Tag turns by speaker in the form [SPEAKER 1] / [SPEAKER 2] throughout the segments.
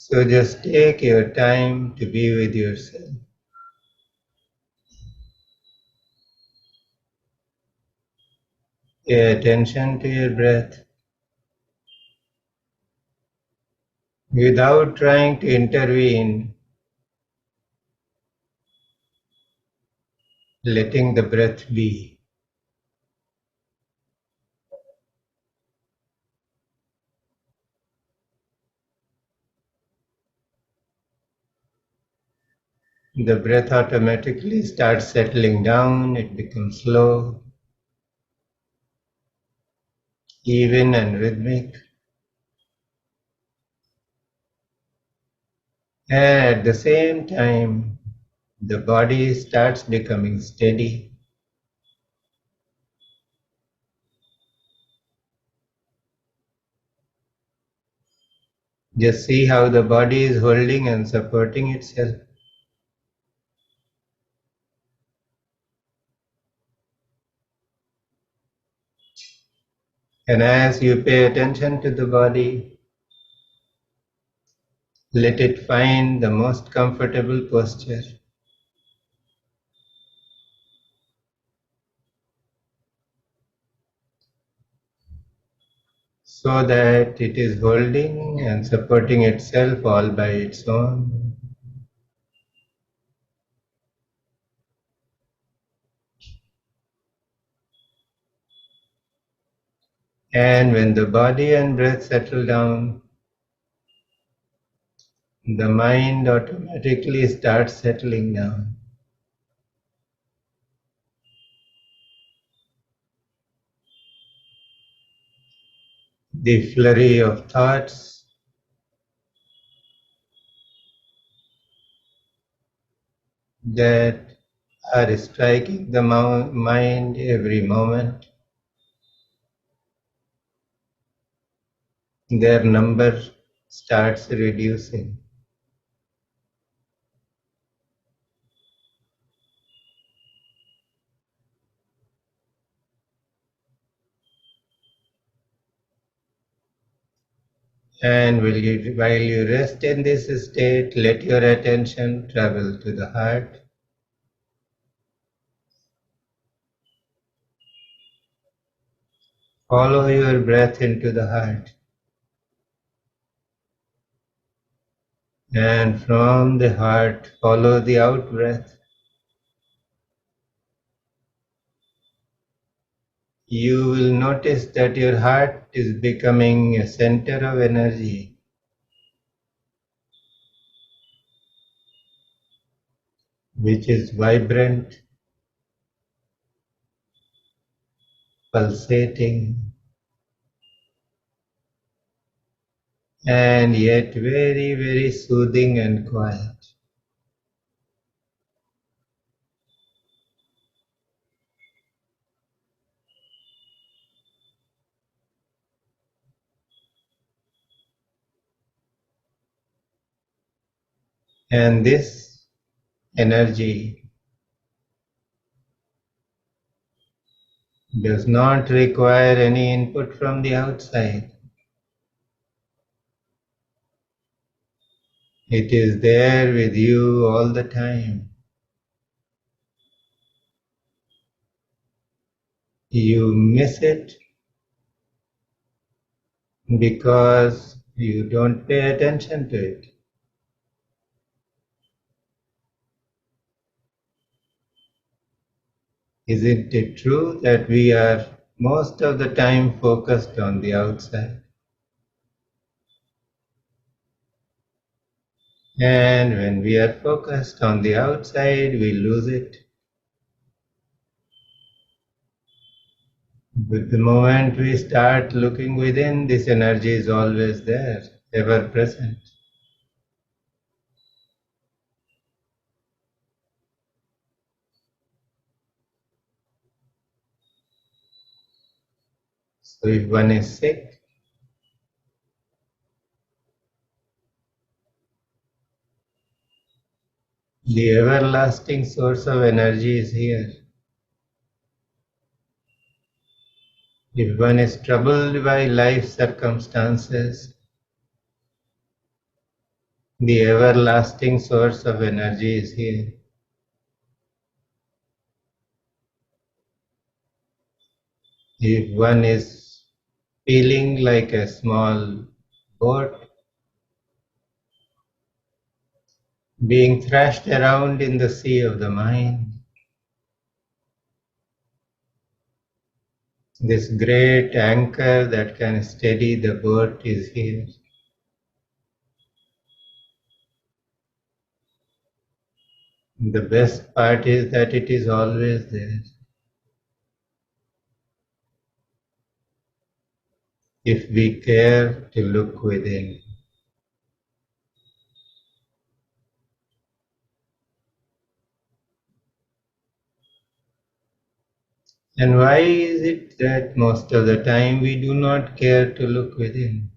[SPEAKER 1] So just take your time to be with yourself. Pay attention to your breath without trying to intervene, letting the breath be. The breath automatically starts settling down, it becomes slow, even and rhythmic. And at the same time, the body starts becoming steady. Just see how the body is holding and supporting itself. And as you pay attention to the body, let it find the most comfortable posture. So that it is holding and supporting itself all by its own. And when the body and breath settle down, the mind automatically starts settling down. The flurry of thoughts that are striking the mind every moment, their number starts reducing. And while you rest in this state, let your attention travel to the heart. Follow your breath into the heart. And from the heart, follow the out breath. You will notice that your heart is becoming a center of energy, which is vibrant, pulsating, and yet very, very soothing and quiet. And this energy does not require any input from the outside. It is there with you all the time. You miss it because you don't pay attention to it. Isn't it true that we are most of the time focused on the outside? And when we are focused on the outside, we lose it. But the moment we start looking within, this energy is always there, ever present. So if one is sick, the everlasting source of energy is here. If one is troubled by life circumstances, The everlasting source of energy is here. If one is feeling like a small boat being thrashed around in the sea of the mind, this great anchor that can steady the boat is here. The best part is that it is always there. If we care to look within. And why is it that most of the time we do not care to look within?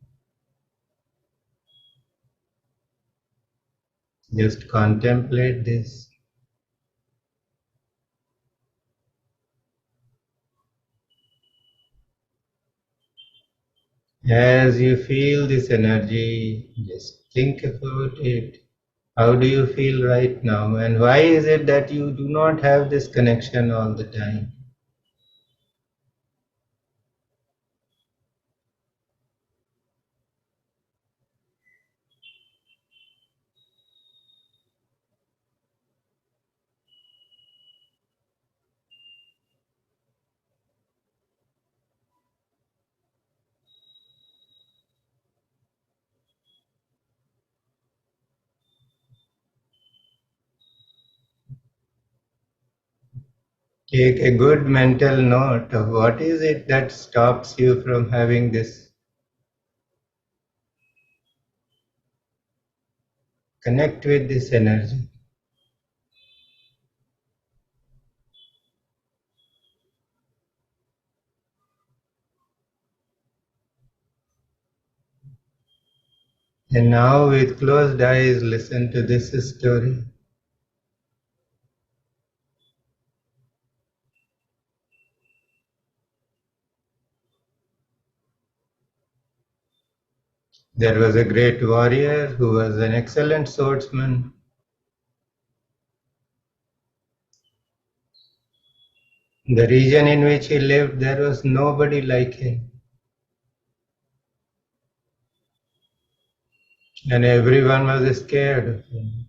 [SPEAKER 1] Just contemplate this. As you feel this energy, just think about it. How do you feel right now? And why is it that you do not have this connection all the time? Take a good mental note of what is it that stops you from having this. Connect with this energy. And now, with closed eyes, listen to this story. There was a great warrior who was an excellent swordsman. The region in which he lived, there was nobody like him. And everyone was scared of him.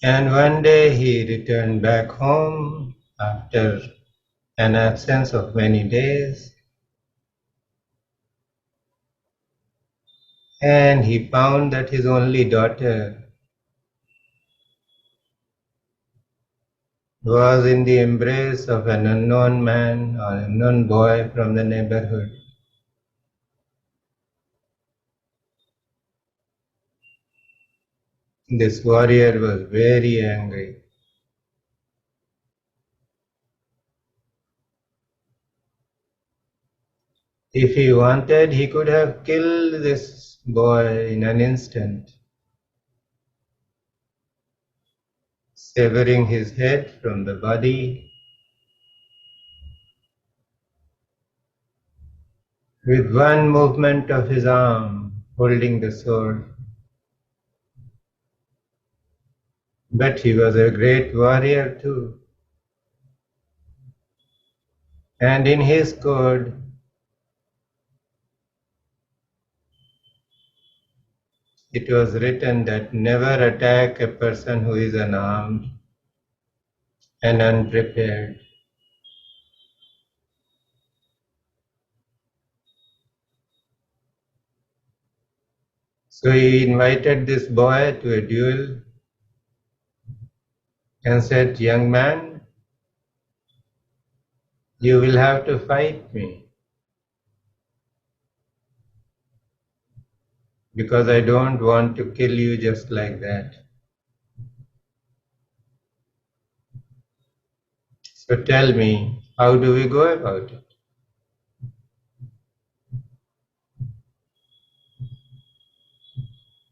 [SPEAKER 1] And one day he returned back home after an absence of many days, and he found that his only daughter was in the embrace of an unknown man or unknown boy from the neighborhood. This warrior was very angry. If he wanted, he could have killed this boy in an instant, severing his head from the body with one movement of his arm holding the sword. But he was a great warrior too. And in his code, it was written that never attack a person who is unarmed and unprepared. So he invited this boy to a duel and said, "Young man, you will have to fight me because I don't want to kill you just like that. So tell me, how do we go about it?"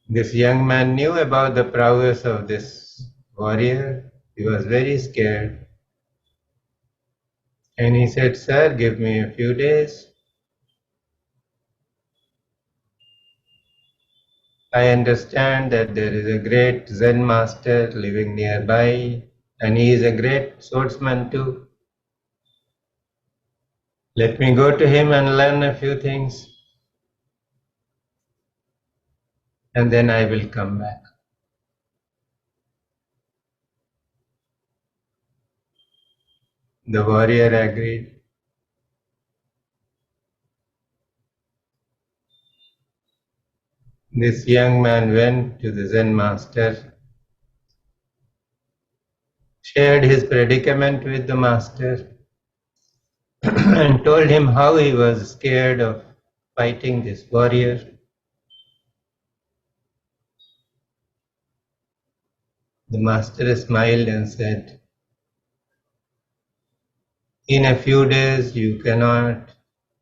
[SPEAKER 1] This young man knew about the prowess of this warrior. He was very scared. And he said, "Sir, give me a few days. I understand that there is a great Zen master living nearby, and he is a great swordsman too. Let me go to him and learn a few things, and then I will come back. The warrior agreed. This young man went to the Zen master, shared his predicament with the master, and told him how he was scared of fighting this warrior. The master smiled and said, "In a few days you cannot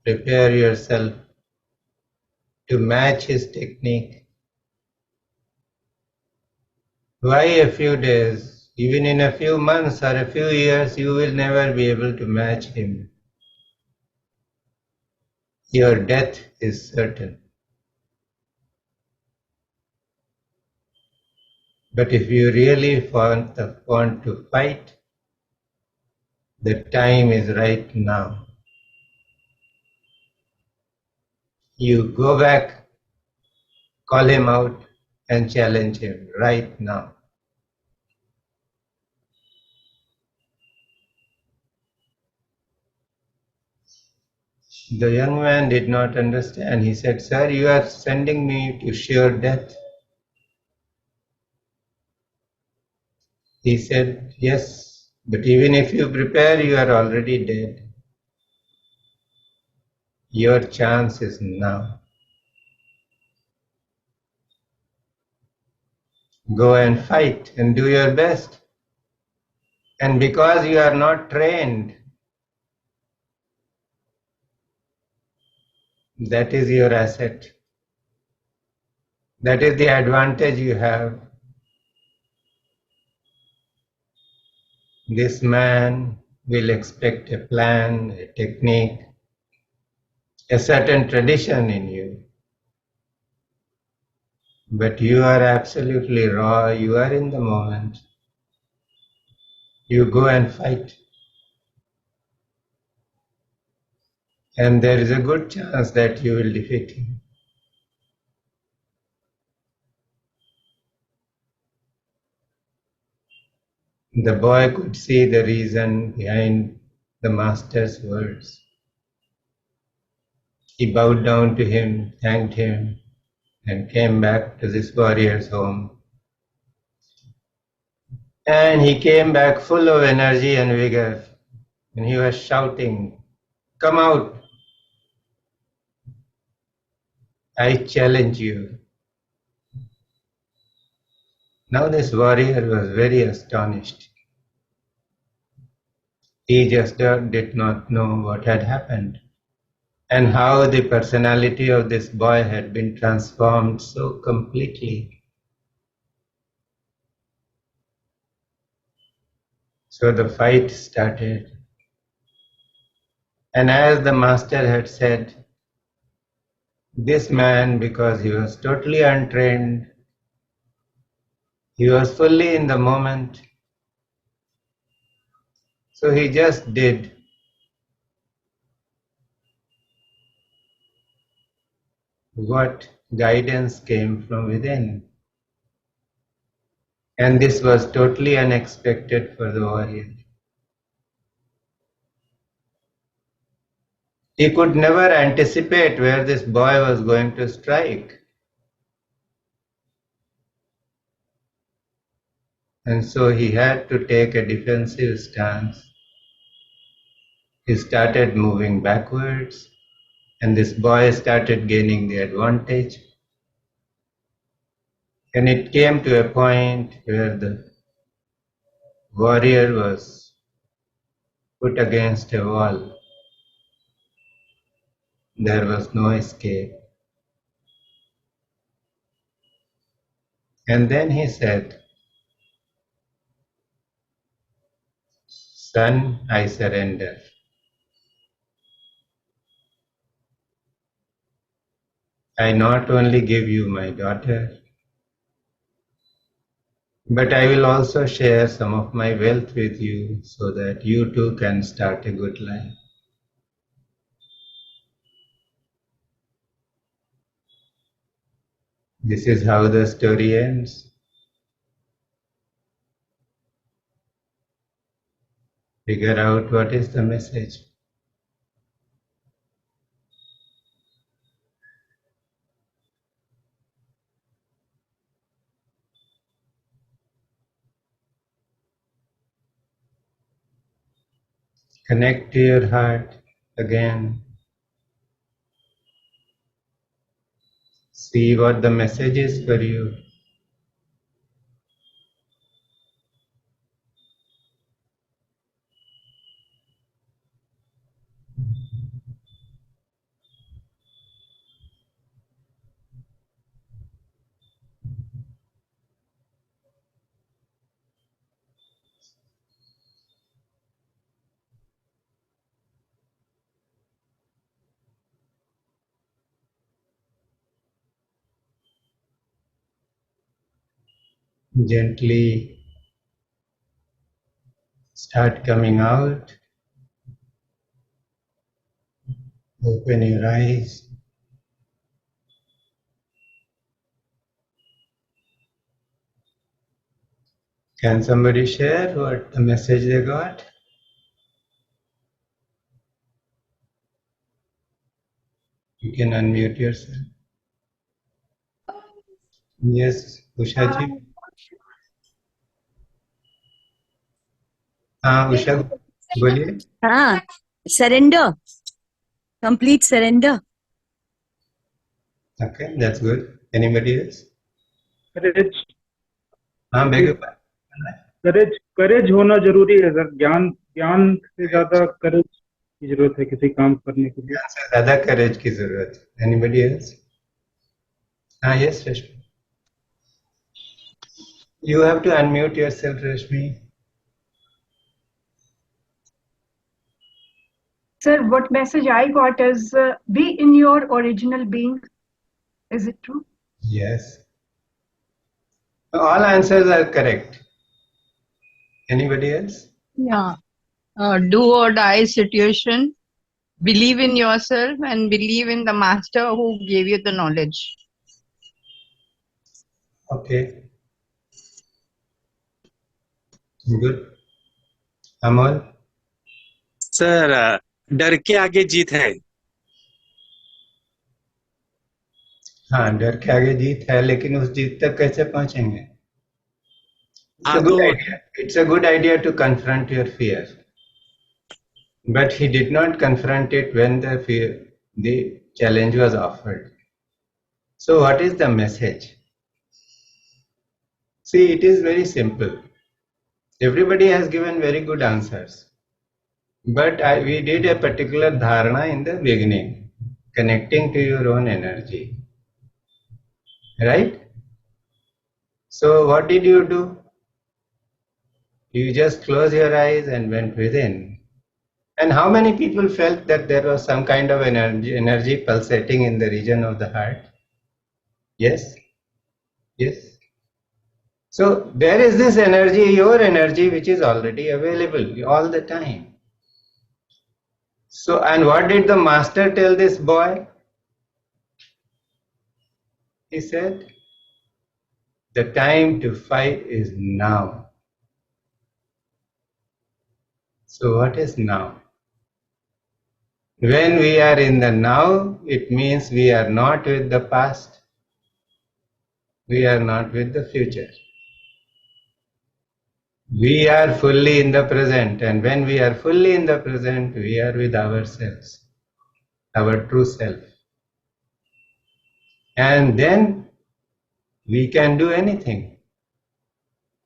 [SPEAKER 1] prepare yourself to match his technique. Why a few days? Even in a few months or a few years, you will never be able to match him. Your death is certain. But if you really want to fight, the time is right now. You go back, call him out, and challenge him right now." The young man did not understand. He said, "Sir, you are sending me to sure death." He said, "Yes, but even if you prepare, you are already dead. Your chance is now. Go and fight and do your best. And because you are not trained, that is your asset. That is the advantage you have. This man will expect a plan, a technique, a certain tradition in you. But you are absolutely raw, you are in the moment. You go and fight. And there is a good chance that you will defeat him." The boy could see the reason behind the master's words. He bowed down to him, thanked him, and came back to this warrior's home. And he came back full of energy and vigor. And he was shouting, "Come out! I challenge you." Now this warrior was very astonished. He just did not know what had happened and how the personality of this boy had been transformed so completely. So the fight started. And as the master had said, this man, because he was totally untrained, he was fully in the moment, so he just did what guidance came from within. And this was totally unexpected for the warrior. He could never anticipate where this boy was going to strike. And so he had to take a defensive stance. He started moving backwards, and this boy started gaining the advantage. And it came to a point where the warrior was put against a wall. There was no escape. And then he said, "Son, I surrender. I not only give you my daughter, But I will also share some of my wealth with you so that you too can start a good life. This is how the story ends. Figure out what is the message. Connect to your heart again. See what the message is for you. Gently start coming out. Open your eyes. Can somebody share what the message they got? You can unmute yourself. Yes, Usha ji. हाँ उषा बोलिए.
[SPEAKER 2] हाँ, surrender, complete surrender.
[SPEAKER 1] Okay, that's good. Anybody else?
[SPEAKER 3] करेज
[SPEAKER 1] हाँ बेगम.
[SPEAKER 3] करेज करेज होना जरूरी है sir. ज्ञान ज्ञान से ज्यादा करेज की जरूरत है किसी काम करने के लिए.
[SPEAKER 1] ज्यादा करेज की जरूरत है. Anybody else? हाँ yes Rashmi. You have to unmute yourself, Rashmi.
[SPEAKER 4] Sir, what message I got is be in your original being. Is it true?
[SPEAKER 1] Yes. All answers are correct. Anybody else?
[SPEAKER 5] Yeah. Do or die situation. Believe in yourself and believe in the master who gave you the knowledge.
[SPEAKER 1] Okay. Good. Amal?
[SPEAKER 6] Sir डर के आगे जीत है.
[SPEAKER 1] हाँ डर के आगे जीत है, लेकिन उस जीत तक कैसे पहुंचेंगे? It's a good idea. It's a good idea to confront your fear. But he did not confront it when the challenge was offered. So what is the message? See, it is very simple. Everybody has given very good answers. But we did a particular dharana in the beginning, connecting to your own energy. Right? So what did you do? You just closed your eyes and went within. And how many people felt that there was some kind of energy pulsating in the region of the heart? Yes? Yes? So there is this energy, your energy, which is already available all the time. So, and what did the master tell this boy? He said, the time to fight is now. So what is now? When we are in the now, it means we are not with the past. We are not with the future. We are fully in the present, and when we are fully in the present, we are with ourselves, our true self. And then we can do anything.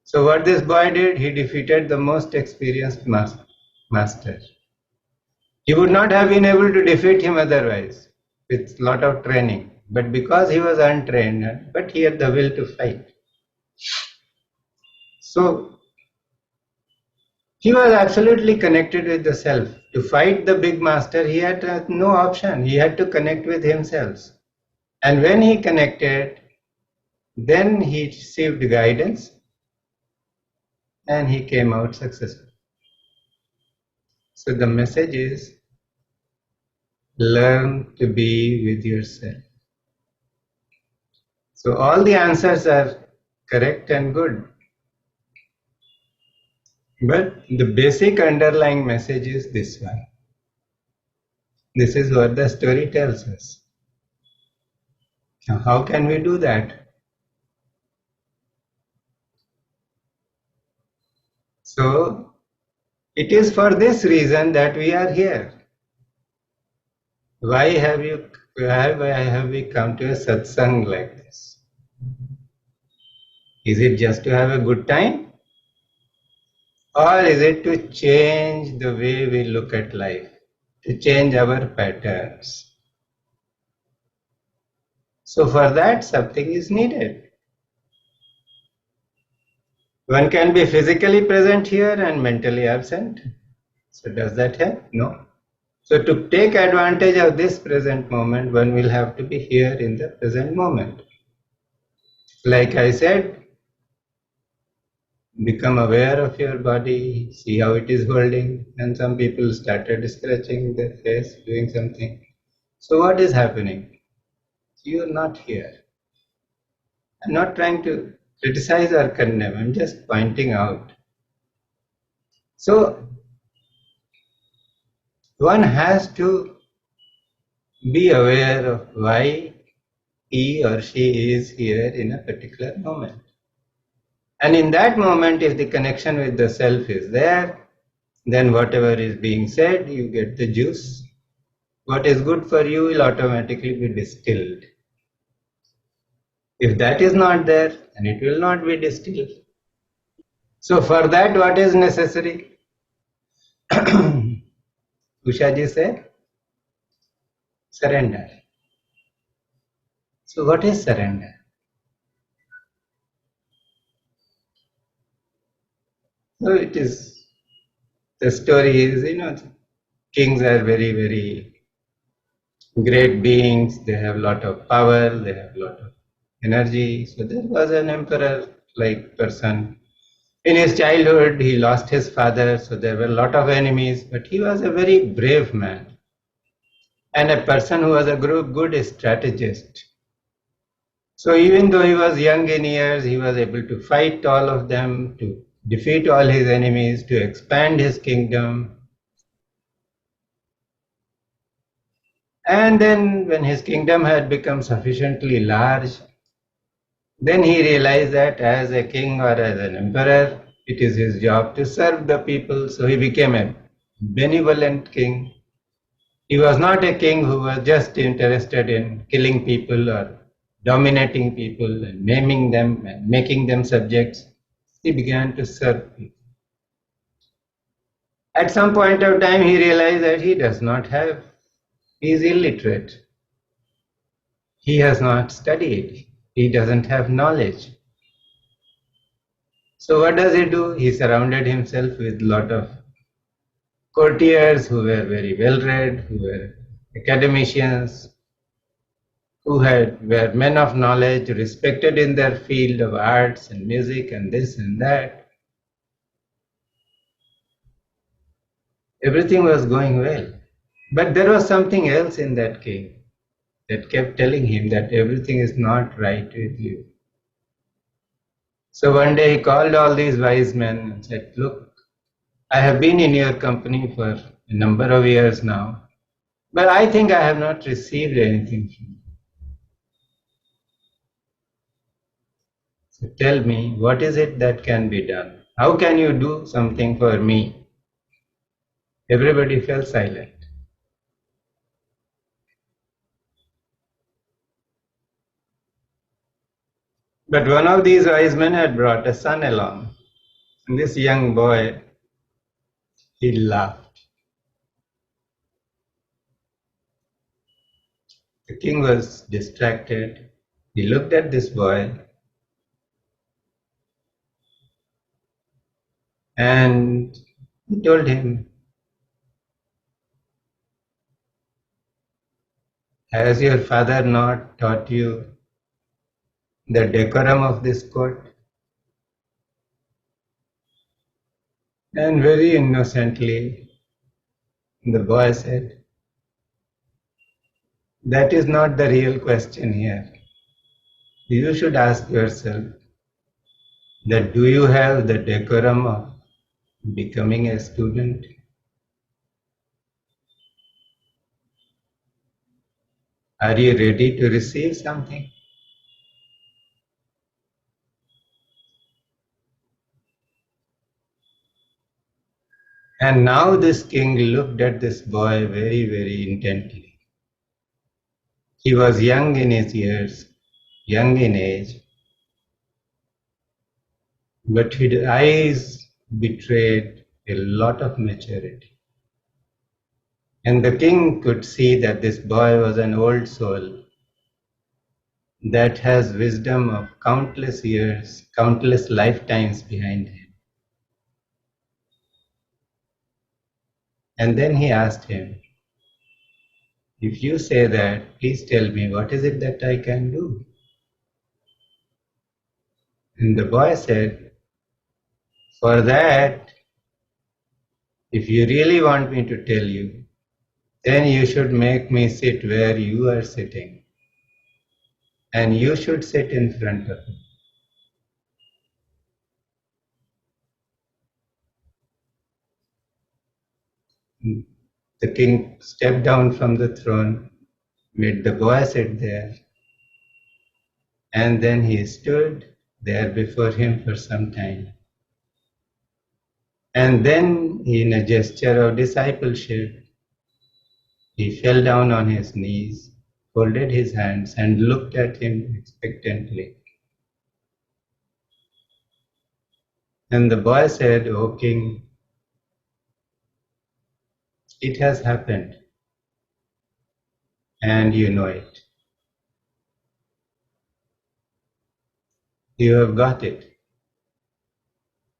[SPEAKER 1] So what this boy did, he defeated the most experienced master. He would not have been able to defeat him otherwise, with lot of training. But because he was untrained, but he had the will to fight. So he was absolutely connected with the self. To fight the big master, he had no option. He had to connect with himself. And when he connected, then he received guidance. and he came out successful. So the message is, learn to be with yourself. So all the answers are correct and good. But the basic underlying message is this one. This is what the story tells us. Now, how can we do that? So, it is for this reason that we are here. Why have we come to a satsang like this? Is it just to have a good time? Or is it to change the way we look at life? To change our patterns? So for that, something is needed. One can be physically present here and mentally absent. So does that help? No. So to take advantage of this present moment, one will have to be here in the present moment. Like I said, become aware of your body, see how it is holding, and some people started scratching their face, doing something. So what is happening? You are not here. I'm not trying to criticize or condemn, I'm just pointing out. So one has to be aware of why he or she is here in a particular moment. And in that moment, if the connection with the self is there, then whatever is being said, you get the juice. What is good for you will automatically be distilled. If that is not there, then it will not be distilled. So for that, what is necessary? Ushaji said, surrender. So what is surrender? So it is, the story is, kings are very, very great beings. They have a lot of power, they have a lot of energy. So there was an emperor-like person. In his childhood, he lost his father, so there were a lot of enemies, but he was a very brave man and a person who was a good strategist. So even though he was young in years, he was able to fight all of them, to defeat all his enemies, to expand his kingdom. And then when his kingdom had become sufficiently large, then he realized that as a king or as an emperor, it is his job to serve the people. So he became a benevolent king. He was not a king who was just interested in killing people or dominating people and maiming them and making them subjects. He began to serve people. At some point of time, he realized that he does not have, he is illiterate. He has not studied. He doesn't have knowledge. So what does he do? He surrounded himself with a lot of courtiers who were very well read, who were academicians, who were men of knowledge, respected in their field of arts and music and this and that. Everything was going well. But there was something else in that king that kept telling him that everything is not right with you. So one day he called all these wise men and said, look, I have been in your company for a number of years now, but I think I have not received anything from you. So tell me, what is it that can be done? How can you do something for me? Everybody fell silent. But one of these wise men had brought a son along. And this young boy, he laughed. The king was distracted. He looked at this boy and he told him, has your father not taught you the decorum of this court? And very innocently, the boy said, "That is not the real question here. You should ask yourself that do you have the decorum of becoming a student? Are you ready to receive something?" And now this king looked at this boy very, very intently. He was young in his years, young in age, but his eyes betrayed a lot of maturity. And the king could see that this boy was an old soul that has wisdom of countless years, countless lifetimes behind him. And then he asked him, "If you say that, please tell me, what is it that I can do?" And the boy said, "For that, if you really want me to tell you, then you should make me sit where you are sitting, and you should sit in front of me." The king stepped down from the throne, made the boy sit there, and then he stood there before him for some time. And then, in a gesture of discipleship, he fell down on his knees, folded his hands, and looked at him expectantly. And the boy said, "O king, it has happened, and you know it. You have got it.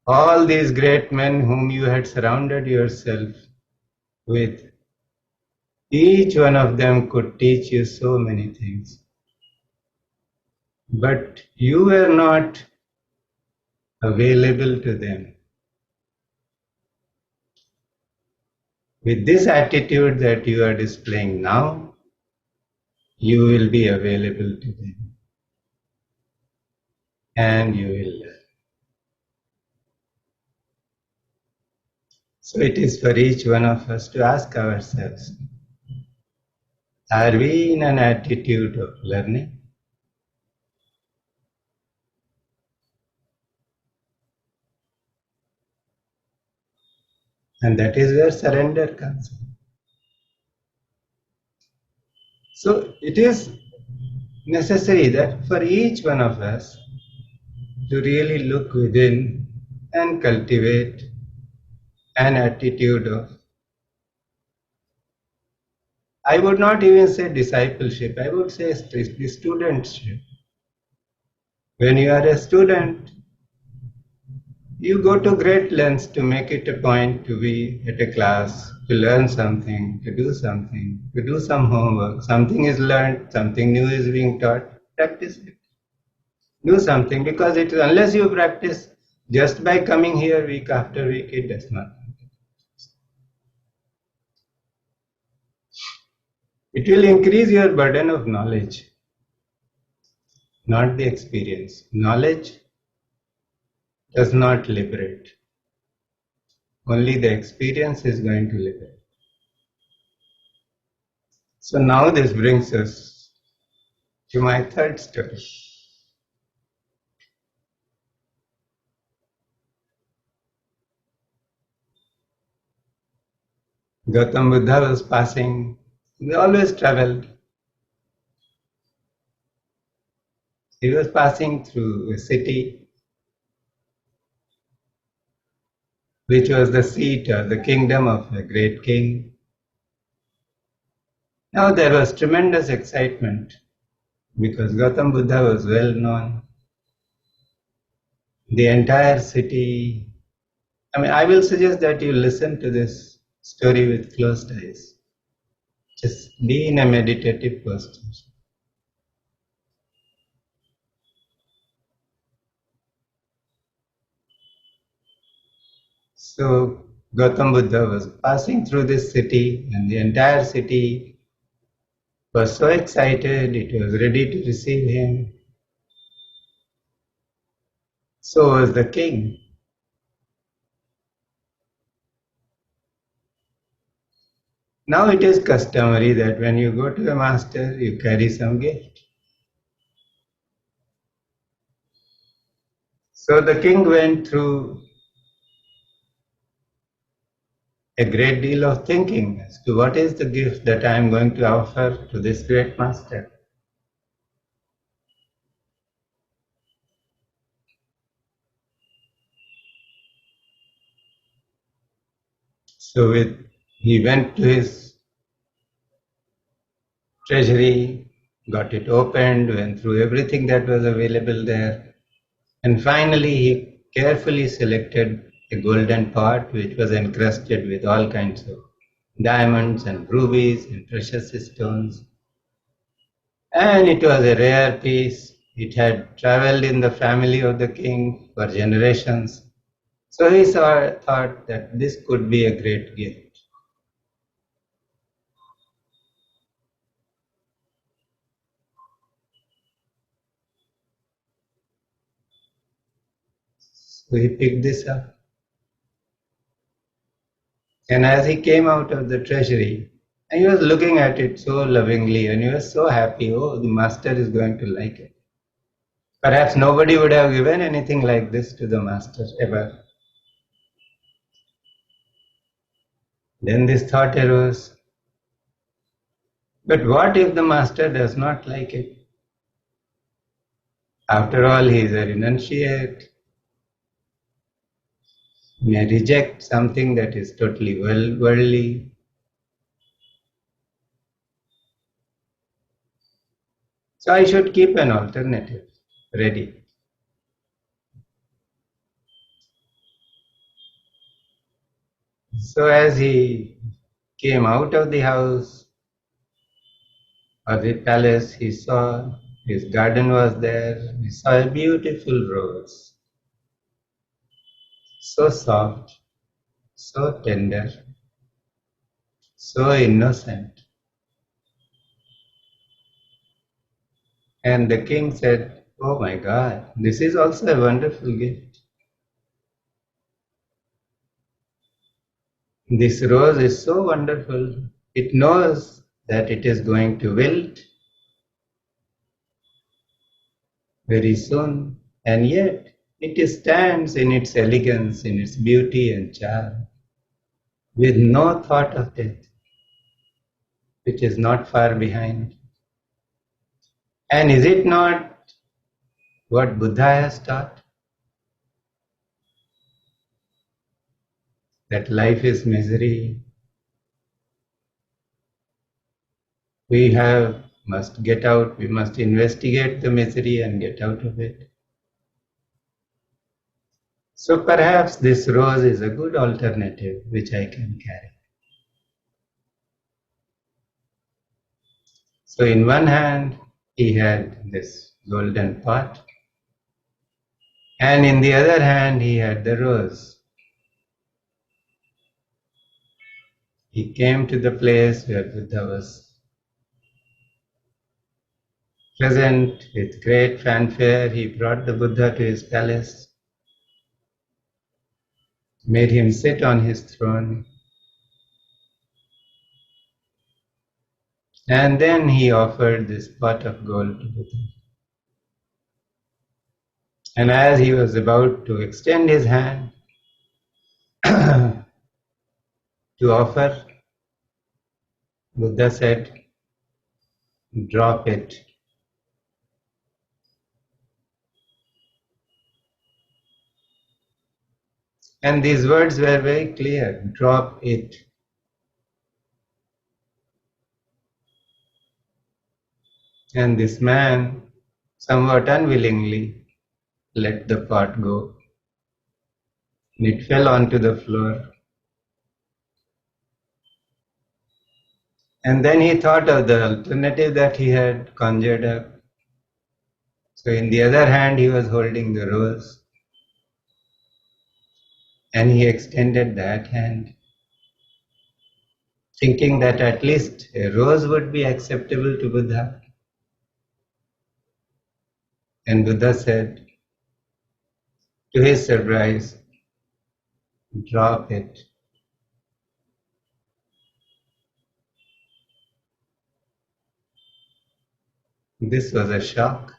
[SPEAKER 1] All these great men whom you had surrounded yourself with, each one of them could teach you so many things. But you were not available to them. With this attitude that you are displaying now, you will be available to them, and you will learn." So it is for each one of us to ask ourselves, are we in an attitude of learning? And that is where surrender comes in. So it is necessary that for each one of us to really look within and cultivate an attitude of, I would not even say discipleship, I would say studentship. When you are a student, you go to great lengths to make it a point to be at a class, to learn something, to do something, to do some homework. Something is learned, something new is being taught, practice it. Do something, because it is, unless you practice just by coming here week after week, it does not. It will increase your burden of knowledge, not the experience. Knowledge does not liberate. Only the experience is going to liberate. So now this brings us to my third story. Gautam Buddha was passing, he always traveled. He was passing through a city which was the seat or the kingdom of a great king. Now there was tremendous excitement because Gautam Buddha was well known. The entire city, I will suggest that you listen to this story with closed eyes. Just be in a meditative posture. So Gautam Buddha was passing through this city, and the entire city was so excited, it was ready to receive him. So was the king. Now it is customary that when you go to a master, you carry some gift. So the king went through a great deal of thinking as to what is the gift that I am going to offer to this great master. So he went to his treasury, got it opened, went through everything that was available there, and finally he carefully selected a golden pot which was encrusted with all kinds of diamonds and rubies and precious stones. And it was a rare piece. It had traveled in the family of the king for generations. So he thought that this could be a great gift. So he picked this up. And as he came out of the treasury, and he was looking at it so lovingly and he was so happy. Oh, the master is going to like it. Perhaps nobody would have given anything like this to the master ever. Then this thought arose, but what if the master does not like it? After all, he is a renunciate. He may reject something that is totally worldly. So I should keep an alternative ready. So as he came out of the house or the palace, he saw his garden was there. He saw a beautiful rose, so soft, so tender, so innocent. And the king said, "Oh my God, this is also a wonderful gift. This rose is so wonderful. It knows that it is going to wilt very soon, and yet it stands in its elegance, in its beauty and charm, with no thought of death, which is not far behind. And is it not what Buddha has taught? That life is misery. Must get out, we must investigate the misery and get out of it. So perhaps this rose is a good alternative which I can carry. So in one hand, he had this golden pot, and in the other hand, he had the rose. He came to the place where Buddha was present with great fanfare. He brought the Buddha to his palace, made him sit on his throne, and then he offered this pot of gold to Buddha. And as he was about to extend his hand to offer, Buddha said, "Drop it." And these words were very clear, "Drop it." And this man, somewhat unwillingly, let the pot go. And it fell onto the floor. And then he thought of the alternative that he had conjured up. So in the other hand, he was holding the rose. And he extended that hand, thinking that at least a rose would be acceptable to Buddha. And Buddha said, to his surprise, drop it. This was a shock.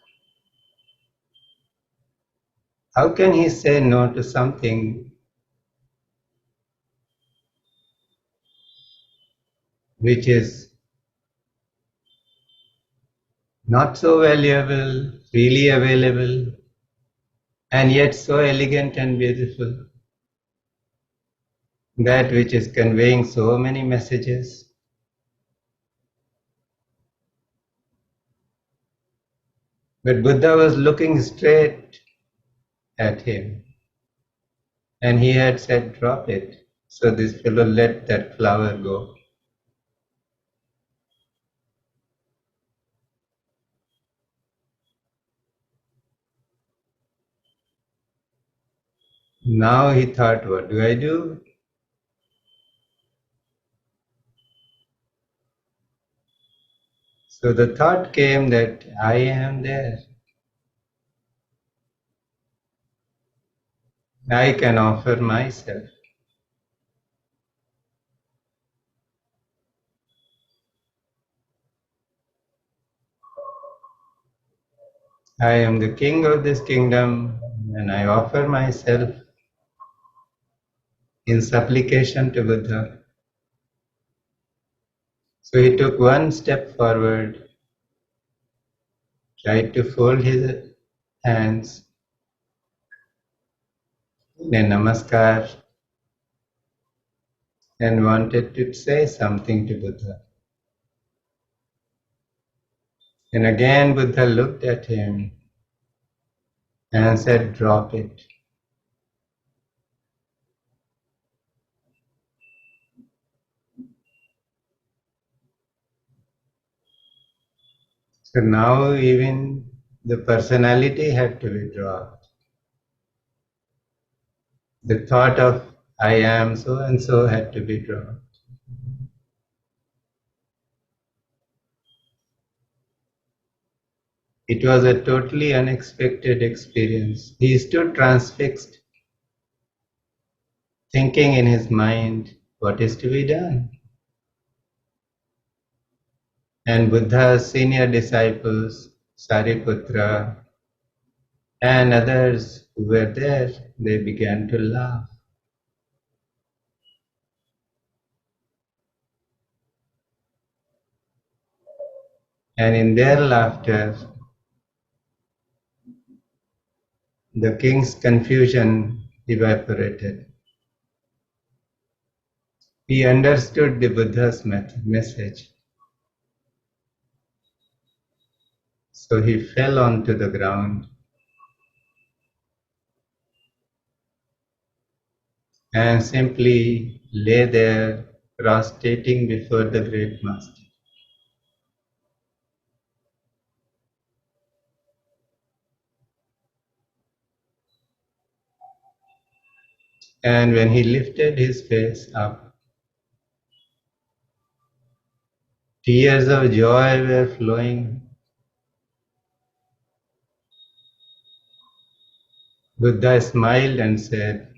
[SPEAKER 1] How can he say no to something which is not so valuable, freely available, and yet so elegant and beautiful? That which is conveying so many messages. But Buddha was looking straight at him, and he had said, drop it. So this fellow let that flower go. Now he thought, what do I do? So the thought came that I am there. I can offer myself. I am the king of this kingdom, and I offer myself in supplication to Buddha. So he took one step forward, tried to fold his hands in a namaskar, and wanted to say something to Buddha. And again Buddha looked at him and said, drop it. So now even the personality had to be dropped. The thought of I am so and so had to be dropped. It was a totally unexpected experience. He stood transfixed, thinking in his mind, what is to be done? And Buddha's senior disciples, Sariputra, and others who were there, they began to laugh. And in their laughter, the king's confusion evaporated. He understood the Buddha's message. So he fell onto the ground and simply lay there prostrating before the great master. And when he lifted his face up, tears of joy were flowing. Buddha smiled and said,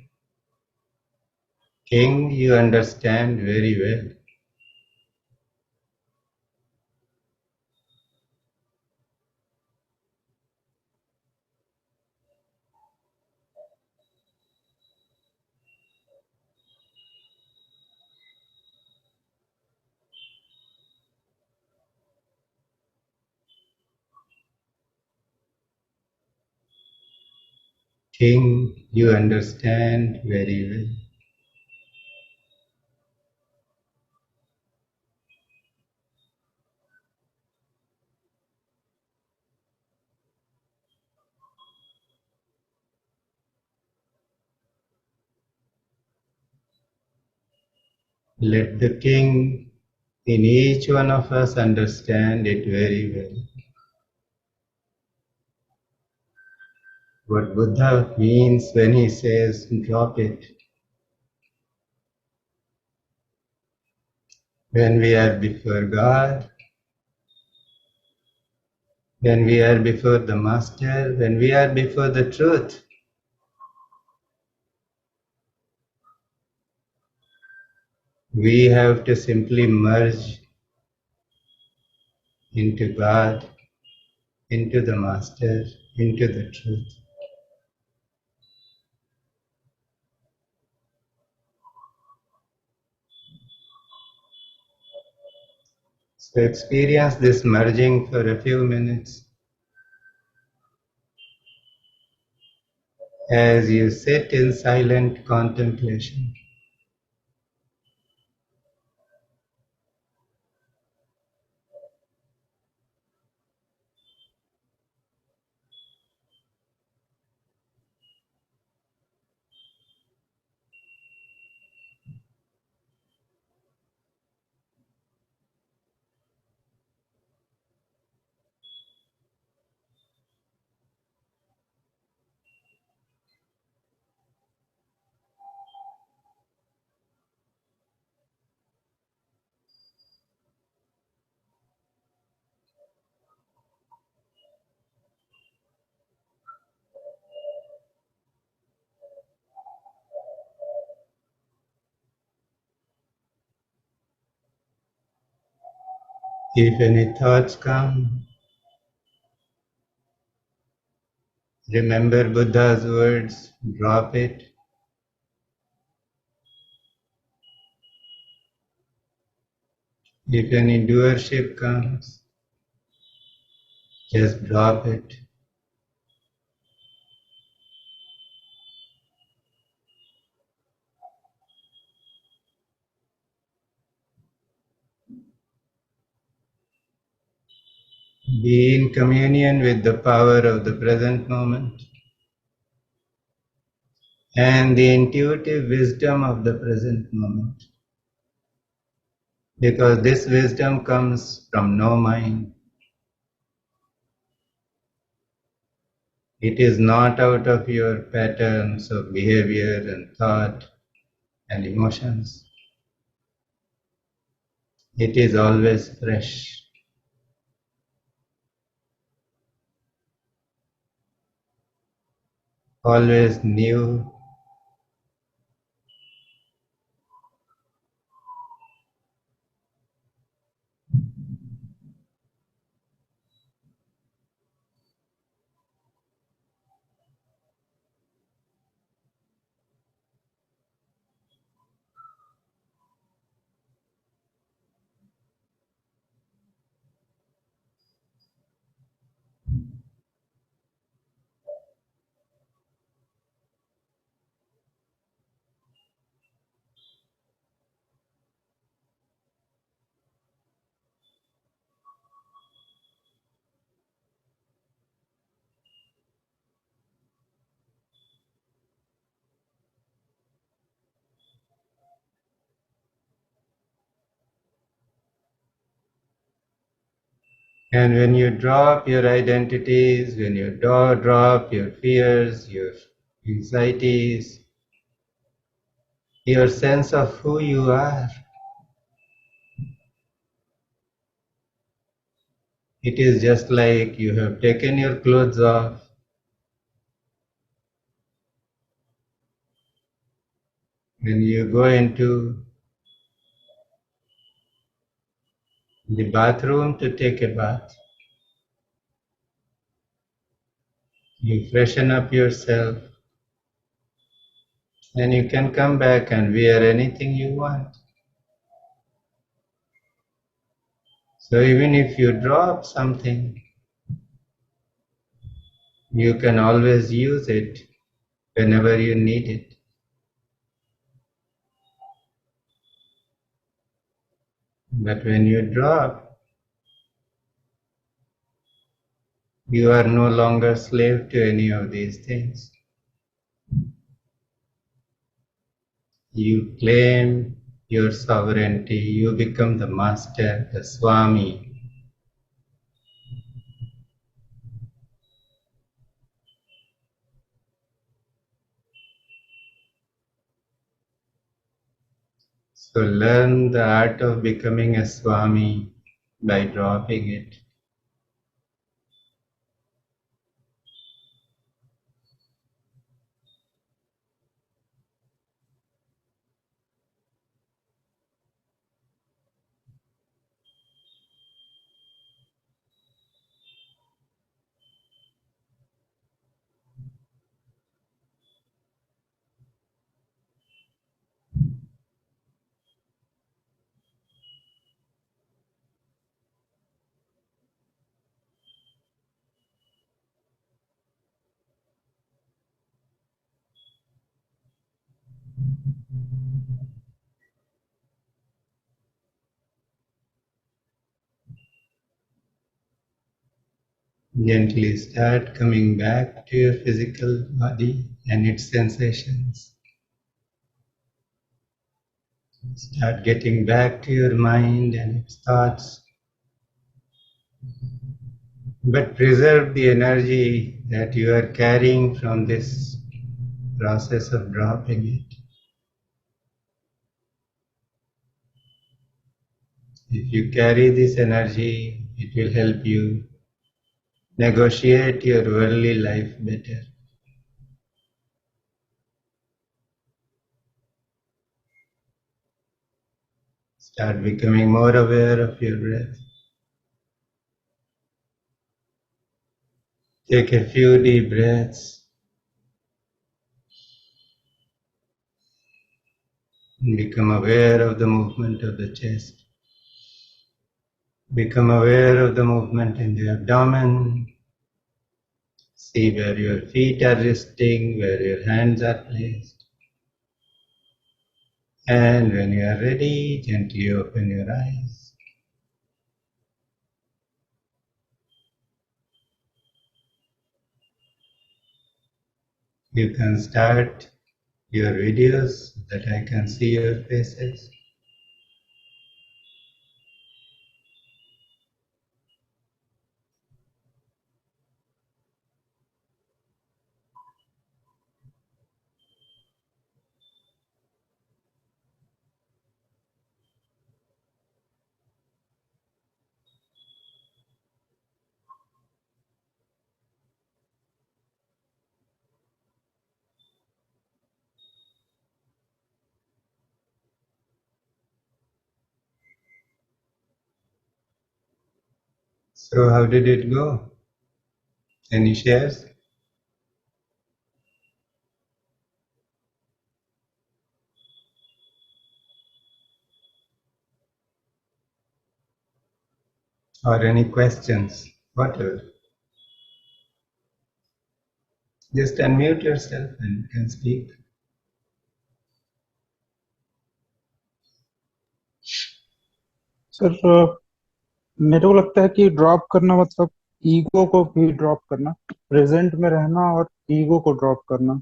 [SPEAKER 1] King, you understand very well. King, you understand very well. Let the King in each one of us understand it very well. What Buddha means when he says, drop it. when we are before God, when we are before the Master, when we are before the truth. We have to simply merge into God, into the Master, into the truth. So experience this merging for a few minutes as you sit in silent contemplation. If any thoughts come, remember Buddha's words, drop it. If any doership comes, just drop it. Be in communion with the power of the present moment and the intuitive wisdom of the present moment. Because this wisdom comes from no mind. It is not out of your patterns of behavior and thought and emotions. It is always fresh, always new. And when you drop your identities, when you drop your fears, your anxieties, your sense of who you are, it is just like you have taken your clothes off. When you go into the bathroom to take a bath, you freshen up yourself and you can come back and wear anything you want. So even if you drop something, you can always use it whenever you need it. But when you drop, you are no longer slave to any of these things. You claim your sovereignty, you become the master, the Swami. So learn the art of becoming a Swami by dropping it. Gently start coming back to your physical body and its sensations. Start getting back to your mind and its thoughts. But preserve the energy that you are carrying from this process of dropping it. If you carry this energy, it will help you negotiate your worldly life better. Start becoming more aware of your breath. Take a few deep breaths and become aware of the movement of the chest. Become aware of the movement in the abdomen. See where your feet are resting, where your hands are placed. And when you are ready, gently open your eyes. You can start your videos so that I can see your faces. So how did it go? Any shares? Or any questions? Whatever. Just unmute yourself and you can speak.
[SPEAKER 3] Sir मेरे को लगता है कि drop करना मतलब ego को भी drop करना, प्रेजेंट में रहना और ईगो को ड्रॉप करना।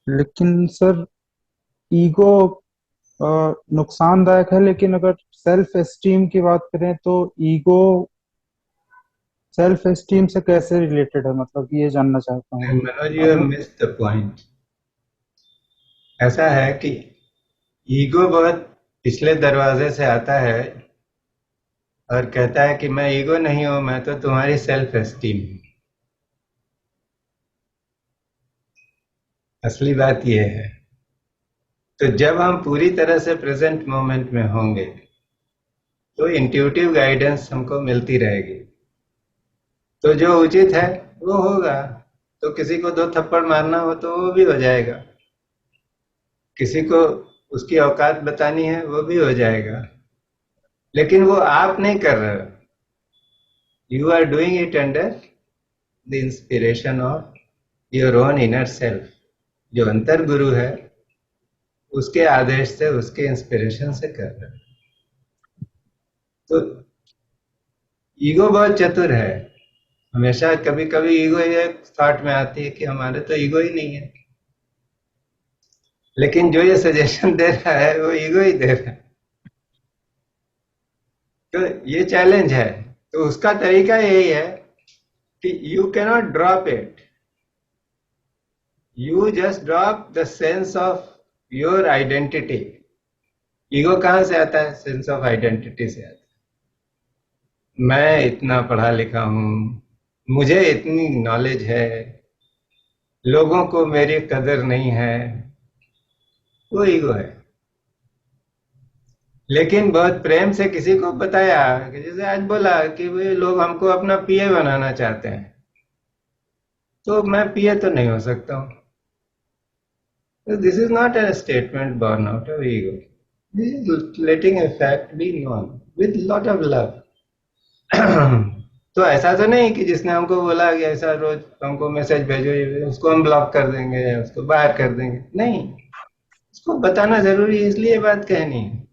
[SPEAKER 3] लेकिन सर ईगो नुकसानदायक है, लेकिन अगर सेल्फ एस्टीम की बात करें तो ईगो सेल्फ एस्टीम से कैसे रिलेटेड है, मतलब ये जानना चाहता हूँ।
[SPEAKER 1] Manoj, you have missed the point. ऐसा है कि ईगो बहुत पिछले दरवाजे से आता है और कहता है कि मैं ईगो नहीं हूं, मैं तो तुम्हारी सेल्फ एस्टीम हूं। असली बात यह है। तो जब हम पूरी तरह से प्रेजेंट मोमेंट में होंगे तो इंट्यूटिव गाइडेंस हमको मिलती रहेगी, तो जो उचित है वो होगा। तो किसी को 2 थप्पड़ मारना हो तो वो भी हो जाएगा, किसी को उसकी औकात बतानी है वो भी हो जाएगा, लेकिन वो आप नहीं कर रहे हो। You are doing it under the inspiration of your own inner self. जो अंतर गुरु है उसके आदेश से, उसके इंस्पिरेशन से कर रहे हो। तो ईगो बहुत चतुर है। हमेशा कभी कभी ईगो ये थॉट में आती है कि हमारे तो ईगो ही नहीं है, लेकिन जो ये सजेशन दे रहा है वो ईगो ही दे रहा है। तो ये चैलेंज है। तो उसका तरीका यही है कि you cannot drop it, you just drop the sense of your identity ego कहाँ से आता है? सेंस ऑफ आइडेंटिटी से आता है। मैं इतना पढ़ा लिखा हूँ, मुझे इतनी नॉलेज है, लोगों को मेरी कदर नहीं है, वो ईगो है। लेकिन बहुत प्रेम से किसी को बताया कि जैसे आज बोला कि वे लोग हमको अपना पीए बनाना चाहते हैं, तो मैं पीए तो नहीं हो सकता हूँ। So this is not a statement born out of ego. This is letting a fact be known with lot of love. तो ऐसा तो नहीं कि जिसने हमको बोला कि ऐसा रोज हमको मैसेज भेजो, उसको हम ब्लॉक कर देंगे या उसको बाहर कर देंगे, नहीं। उसको बताना जरूरी है, इसलिए बात कहनी है।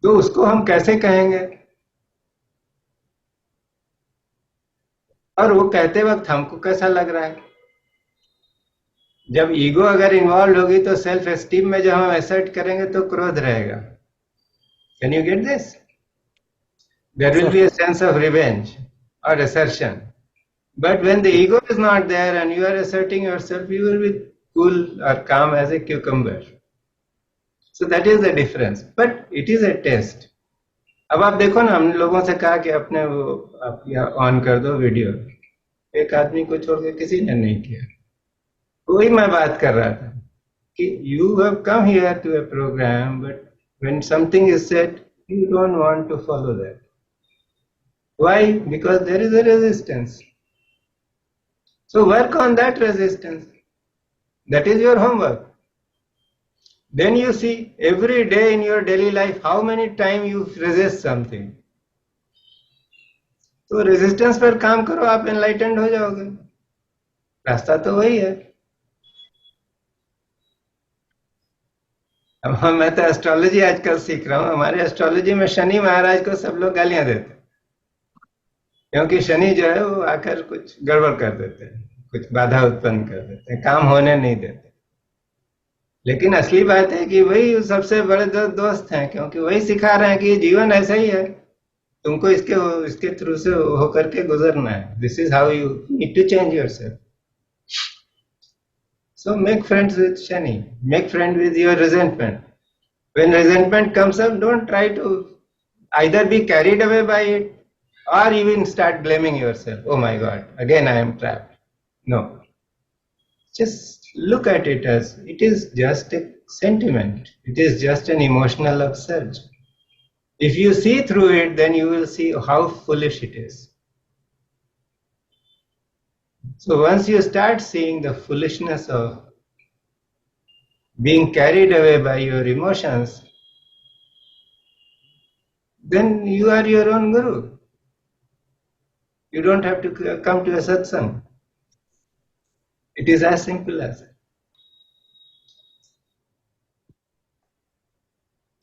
[SPEAKER 1] तो उसको हम कैसे कहेंगे? और वो कहते वक्त हमको कैसा लग रहा है? जब ईगो अगर इन्वॉल्व होगी तो सेल्फ एस्टीम में जब हम एसर्ट करेंगे तो क्रोध रहेगा। Can you get this? There will be a sense of revenge or assertion. But when the ego is not there and you are asserting yourself, you will be cool or calm as a cucumber. So that is the difference. But it is a test. अब आप देखो ना, हम लोगों से कहा कि अपने वो आप यहाँ ऑन कर दो वीडियो, एक आदमी को छोड़ के किसी ने नहीं किया। वही मैं बात कर रहा था कि you have come here to a program, but when something is said, you don't want to follow that. Why? Because there is a resistance. So work on that resistance. That is your homework. Then you see every day in your daily life how many times you resist something. तो resistance पर काम करो, आप enlightened हो जाओगे। रास्ता तो वही है। अब मैं तो एस्ट्रोलॉजी आजकल सीख रहा हूँ। हमारे एस्ट्रोलॉजी में शनि महाराज को सब लोग गालियां देते हैं, क्योंकि शनि जो है वो आकर कुछ गड़बड़ कर देते हैं, कुछ बाधा उत्पन्न कर देते हैं, काम होने नहीं देते। लेकिन असली बात है कि वही सबसे बड़े दोस्त हैं, क्योंकि वही सिखा रहे हैं कि जीवन ऐसा ही है, तुमको इसके थ्रू से होकर के गुजरना है। This is how you need to change yourself. So make friends with Shani, make friend with your resentment. When resentment comes up, don't try to either be carried away by it or even start blaming yourself. Oh my God, again I am trapped. No. Just look at it as it is just a sentiment. It is just an emotional upsurge. If you see through it, then you will see how foolish it is. So once you start seeing the foolishness of being carried away by your emotions, then you are your own guru. You don't have to come to a satsang. It is as simple as that.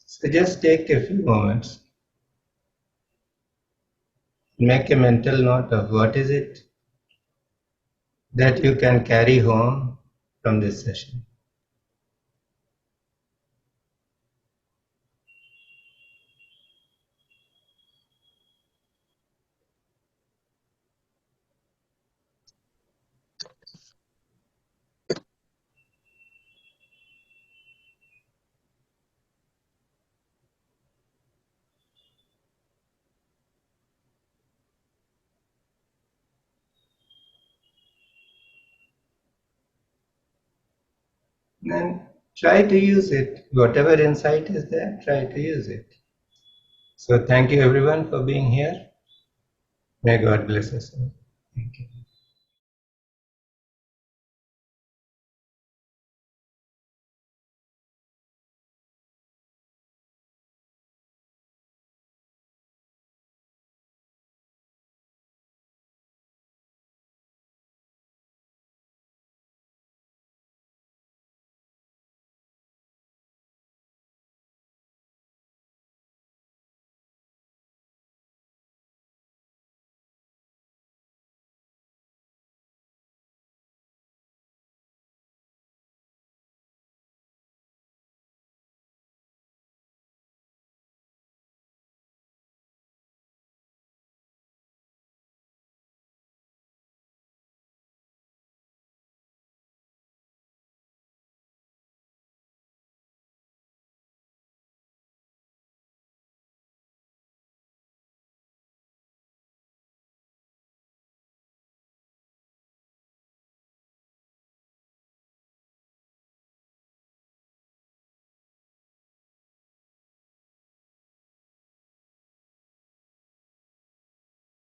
[SPEAKER 1] So just take a few moments, make a mental note of what is it that you can carry home from this session. And try to use it. Whatever insight is there, try to use it. So thank you everyone for being here. May God bless us all. Thank you.